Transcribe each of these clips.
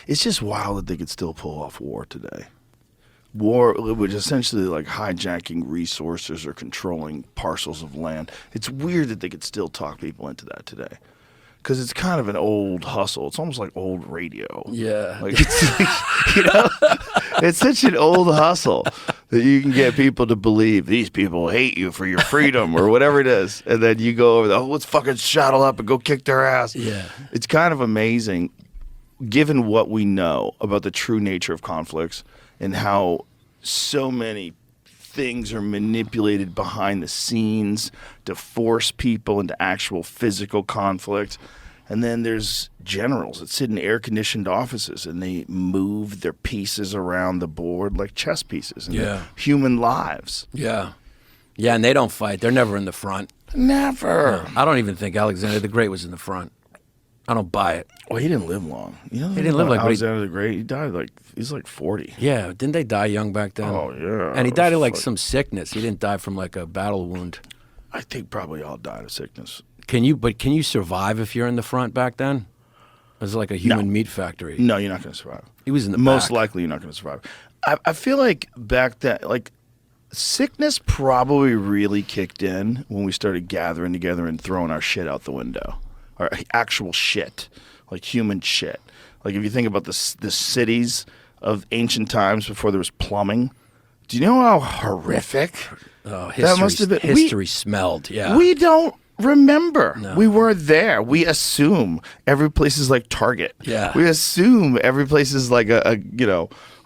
It's just wild that they could still pull off war today. War, which is essentially like hijacking resources or controlling parcels of land. It's weird that they could still talk people into that today. Because it's kind of an old hustle. It's almost like old radio. Yeah. Like it's, you know, it's such an old hustle that you can get people to believe these people hate you for your freedom or whatever it is. And then you go over there, let's fucking saddle up and go kick their ass. Yeah. It's kind of amazing, given what we know about the true nature of conflicts and how so many things are manipulated behind the scenes to force people into actual physical conflict. And then there's generals that sit in air-conditioned offices and they move their pieces around the board like chess pieces and human lives. Yeah. Yeah, and they don't fight. They're never in the front. Never. No, I don't even think Alexander the Great was in the front. I don't buy it. Well, he didn't live long. You know, he didn't live like Alexander the Great. He died he's like 40. Yeah, didn't they die young back then? Oh yeah. And he died of like some sickness. He didn't die from like a battle wound. I think probably all died of sickness. Can you survive if you're in the front back then? It was like a human meat factory. No, you're not going to survive. He was in the most back. likely you're not going to survive. I feel like back then, like sickness probably really kicked in when we started gathering together and throwing our shit out the window, our actual shit. Like human shit. Like if you think about the cities of ancient times before there was plumbing, do you know how horrific that must have been? History smelled, yeah. We don't remember. No. We weren't there. We assume every place is like Target. Yeah. We assume every place is like a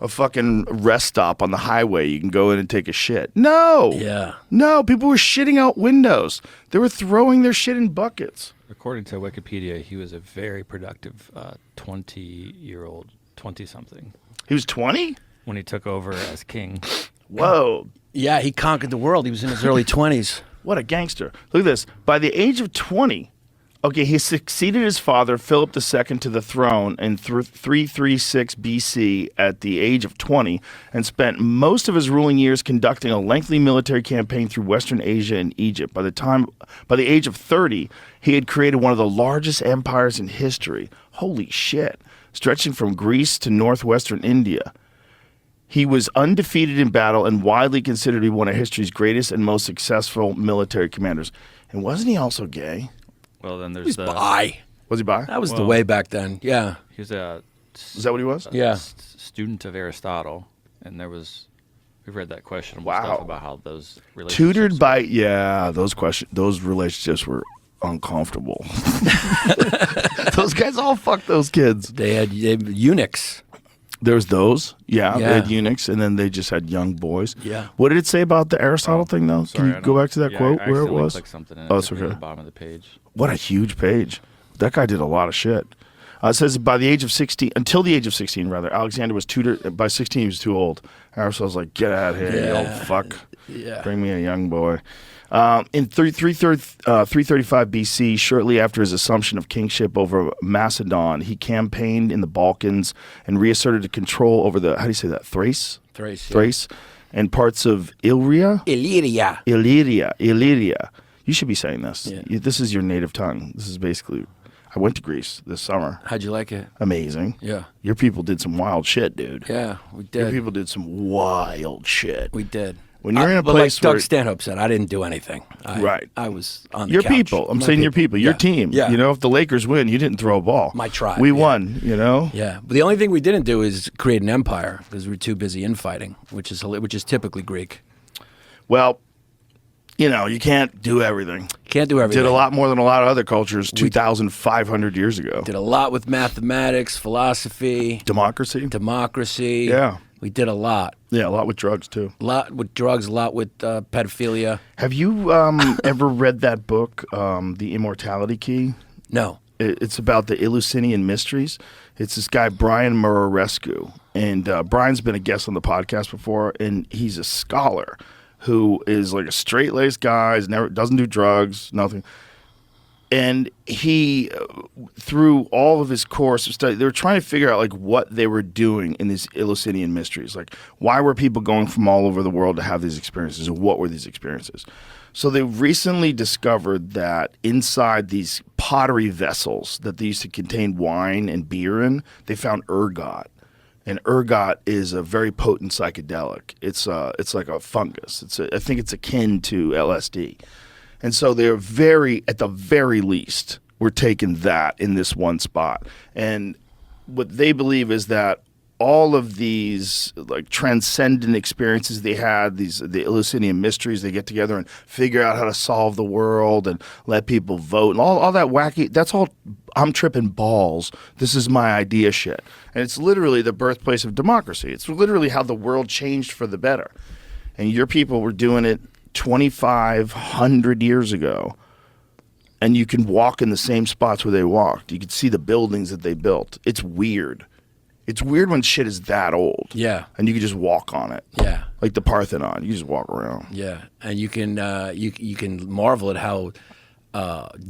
fucking rest stop on the highway. You can go in and take a shit. No. Yeah. No, people were shitting out windows. They were throwing their shit in buckets. According to Wikipedia, he was a very productive 20-year-old, 20-something. He was 20? When he took over as king. Whoa. Yeah, he conquered the world. He was in his early 20s. What a gangster. Look at this. By the age of 20, he succeeded his father, Philip II, to the throne in 336 BC at the age of 20 and spent most of his ruling years conducting a lengthy military campaign through Western Asia and Egypt. By the age of 30, he had created one of the largest empires in history. Holy shit. Stretching from Greece to northwestern India. He was undefeated in battle and widely considered to be one of history's greatest and most successful military commanders. And wasn't he also gay? Well, then there's He's bi. Was he bi? That was the way back then, yeah. He was a... Is that what he was? Yeah. Student of Aristotle, and we've read that questionable Wow. stuff about how those relationships... Tutored by, those relationships were uncomfortable. Those guys all fucked those kids. They had eunuchs. There was those, they Yeah. had eunuchs, and then they just had young boys. Yeah. What did it say about the Aristotle thing, though? Sorry, Can you go back to that quote where it was? Clicked something and Oh, it it's took me to okay. the bottom of the page. What a huge page. That guy did a lot of shit. It says until the age of 16, Alexander was tutored. By 16, he was too old. Aristotle's like, get out of here, you old fuck. Yeah. Bring me a young boy. In 335 BC, shortly after his assumption of kingship over Macedon, he campaigned in the Balkans and reasserted control over how do you say that, Thrace? Thrace. And parts of Illyria? Illyria. You should be saying this. Yeah. This is your native tongue. This is basically... I went to Greece this summer. How'd you like it? Amazing. Yeah. Your people did some wild shit, dude. Yeah, we Your did. people did some wild shit. We did. When you're in a but place like Doug where... Stanhope said, I didn't do anything. Right. I was on the Your couch. people. I'm My saying your people. Your Yeah. team. Yeah. You know, if the Lakers win, you didn't throw a ball. My tribe, We yeah. won, you know? Yeah. But the only thing we didn't do is create an empire because we were too busy infighting, which is typically Greek. Well, you know, you can't do everything. Can't do everything. Did a lot more than a lot of other cultures 2,500 years ago. Did a lot with mathematics, philosophy, Democracy. Yeah. We did a lot. Yeah, a lot with drugs, too. A lot with drugs, a lot with pedophilia. Have you ever read that book, The Immortality Key? No. It's about the Eleusinian mysteries. It's this guy, Brian Murarescu. And Brian's been a guest on the podcast before, and he's a scholar who is like a straight-laced guy, doesn't do drugs, nothing. And he, through all of his course of study, they were trying to figure out like what they were doing in these Eleusinian mysteries. Like, why were people going from all over the world to have these experiences, and what were these experiences? So they recently discovered that inside these pottery vessels that they used to contain wine and beer in, they found ergot. And ergot is a very potent psychedelic. It's like a fungus. I think it's akin to LSD. And so they're at the very least, we're taking that in this one spot. And what they believe is that all of these like transcendent experiences they had, the Eleusinian mysteries, they get together and figure out how to solve the world and let people vote and all that wacky, that's all I'm tripping balls. This is my idea shit. And it's literally the birthplace of democracy. It's literally how the world changed for the better. And your people were doing it 2,500 years ago. And you can walk in the same spots where they walked. You can see the buildings that they built. It's weird. It's weird when shit is that old. Yeah. And you can just walk on it. Yeah. Like the Parthenon. You just walk around. Yeah. And you can you can marvel at how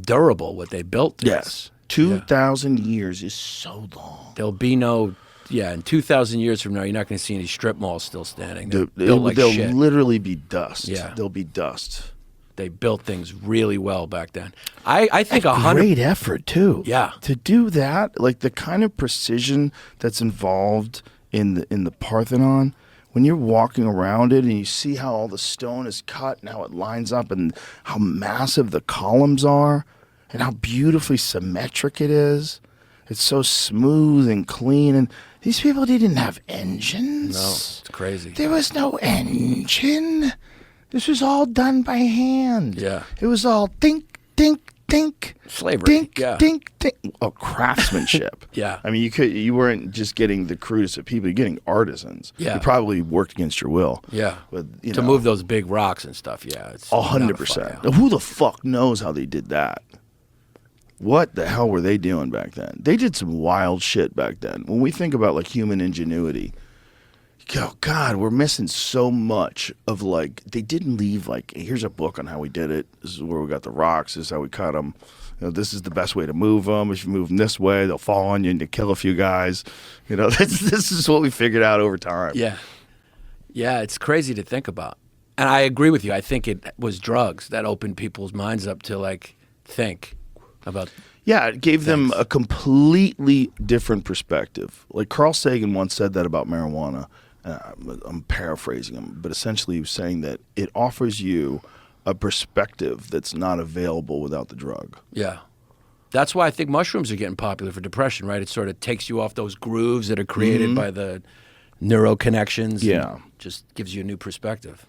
durable what they built is. Yes. 2,000 years is so long. There'll be no in 2,000 years from now, you're not going to see any strip malls still standing. They're built like they'll shit. literally be dust. Yeah. They'll be dust. They built things really well back then. I think 100. Great effort too. Yeah. To do that, like the kind of precision that's involved in the Parthenon, when you're walking around it and you see how all the stone is cut and how it lines up and how massive the columns are and how beautifully symmetric it is. It's so smooth and clean, and these people didn't have engines. No, it's crazy. There was no engine. This was all done by hand. Yeah. It was all dink, dink, dink. Slavery. Dink, Yeah. dink, dink. Oh, craftsmanship. Yeah. I mean, you weren't just getting the crudest of people. You're getting artisans. Yeah. You probably worked against your will. Yeah. But, To move those big rocks and stuff, yeah. It's 100%. yeah. Who the fuck knows how they did that? What the hell were they doing back then? They did some wild shit back then. When we think about like human ingenuity, oh God, we're missing so much of like, they didn't leave like, here's a book on how we did it. This is where we got the rocks. This is how we cut them. You know, this is the best way to move them. If you move them this way, they'll fall on you and you kill a few guys. You know, this is what we figured out over time. Yeah. Yeah, it's crazy to think about. And I agree with you. I think it was drugs that opened people's minds up to like think about. Yeah, it gave them a completely different perspective. Like Carl Sagan once said that about marijuana. I'm paraphrasing him, but essentially he was saying that it offers you a perspective that's not available without the drug. Yeah. That's why I think mushrooms are getting popular for depression, right? It sort of takes you off those grooves that are created by the neuro connections. Yeah. And just gives you a new perspective.